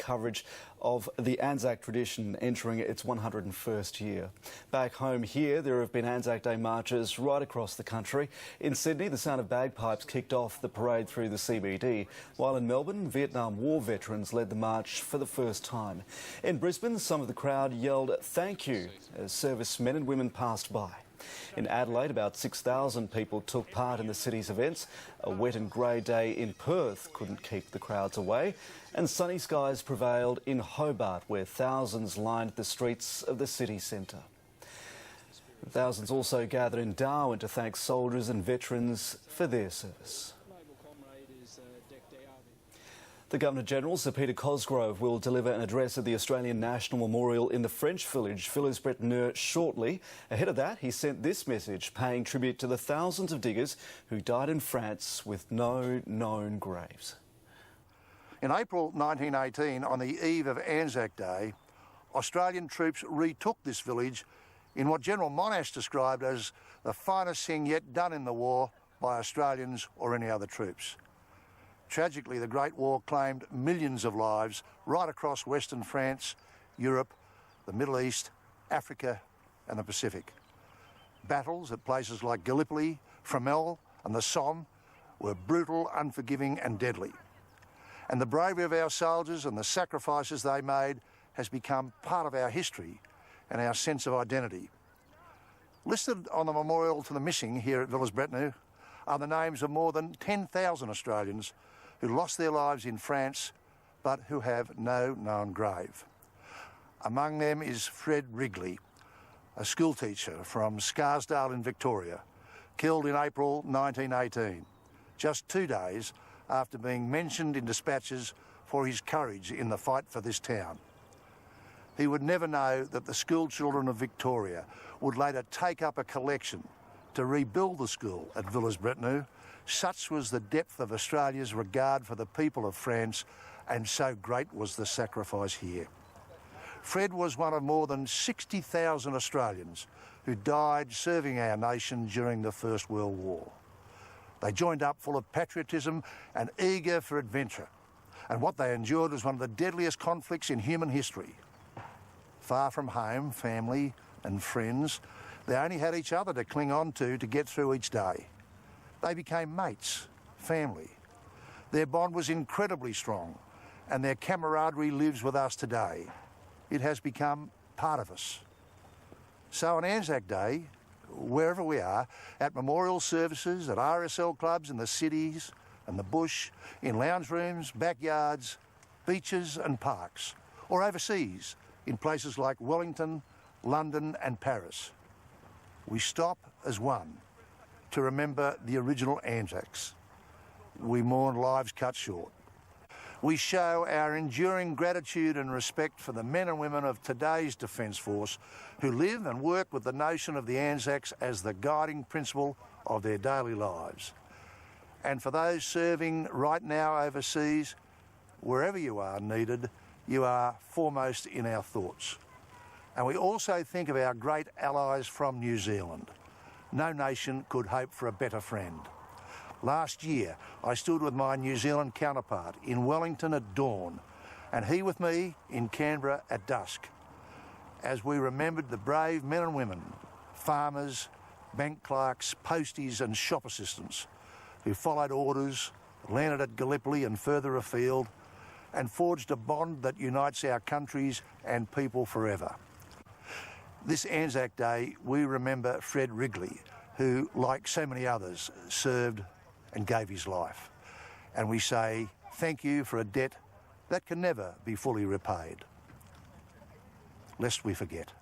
coverage of the Anzac tradition entering its 101st year. Back home here, there have been Anzac Day marches right across the country. In Sydney, the sound of bagpipes kicked off the parade through the CBD, while in Melbourne, Vietnam War veterans led the march for the first time. In Brisbane, some of the crowd yelled "thank you" as servicemen and women passed by. In Adelaide, about 6,000 people took part in the city's events. A wet and grey day in Perth couldn't keep the crowds away, and sunny skies prevailed in Hobart, where thousands lined the streets of the city centre. Thousands also gathered in Darwin to thank soldiers and veterans for their service. The Governor-General, Sir Peter Cosgrove, will deliver an address at the Australian National Memorial in the French village Villers-Bretonneux shortly. Ahead of that, he sent this message paying tribute to the thousands of diggers who died in France with no known graves. In April 1918, on the eve of Anzac Day, Australian troops retook this village in what General Monash described as the finest thing yet done in the war by Australians or any other troops. Tragically, the Great War claimed millions of lives right across Western France, Europe, the Middle East, Africa and the Pacific. Battles at places like Gallipoli, Fromelles and the Somme were brutal, unforgiving and deadly. And the bravery of our soldiers and the sacrifices they made has become part of our history and our sense of identity. Listed on the memorial to the missing here at Villers-Bretonneux are the names of more than 10,000 Australians who lost their lives in France but who have no known grave. Among them is Fred Wrigley, a schoolteacher from Scarsdale in Victoria, killed in April 1918, just 2 days after being mentioned in dispatches for his courage in the fight for this town. He would never know that the school children of Victoria would later take up a collection to rebuild the school at Villers-Bretonneux. Such was the depth of Australia's regard for the people of France, and so great was the sacrifice here. Fred was one of more than 60,000 Australians who died serving our nation during the First World War. They joined up full of patriotism and eager for adventure, and what they endured was one of the deadliest conflicts in human history. Far from home, family and friends, they only had each other to cling on to get through each day. They became mates, family. Their bond was incredibly strong, and their camaraderie lives with us today. It has become part of us. So on Anzac Day, wherever we are, at memorial services, at RSL clubs in the cities and the bush, in lounge rooms, backyards, beaches and parks, or overseas in places like Wellington, London and Paris, we stop as one to remember the original Anzacs. We mourn lives cut short. We show our enduring gratitude and respect for the men and women of today's Defence Force who live and work with the notion of the Anzacs as the guiding principle of their daily lives. And for those serving right now overseas, wherever you are needed, you are foremost in our thoughts. And we also think of our great allies from New Zealand. No nation could hope for a better friend. Last year, I stood with my New Zealand counterpart in Wellington at dawn, and he with me in Canberra at dusk, as we remembered the brave men and women, farmers, bank clerks, posties and shop assistants who followed orders, landed at Gallipoli and further afield, and forged a bond that unites our countries and people forever. This Anzac Day, we remember Fred Wrigley, who, like so many others, served and gave his life. And we say thank you for a debt that can never be fully repaid, lest we forget.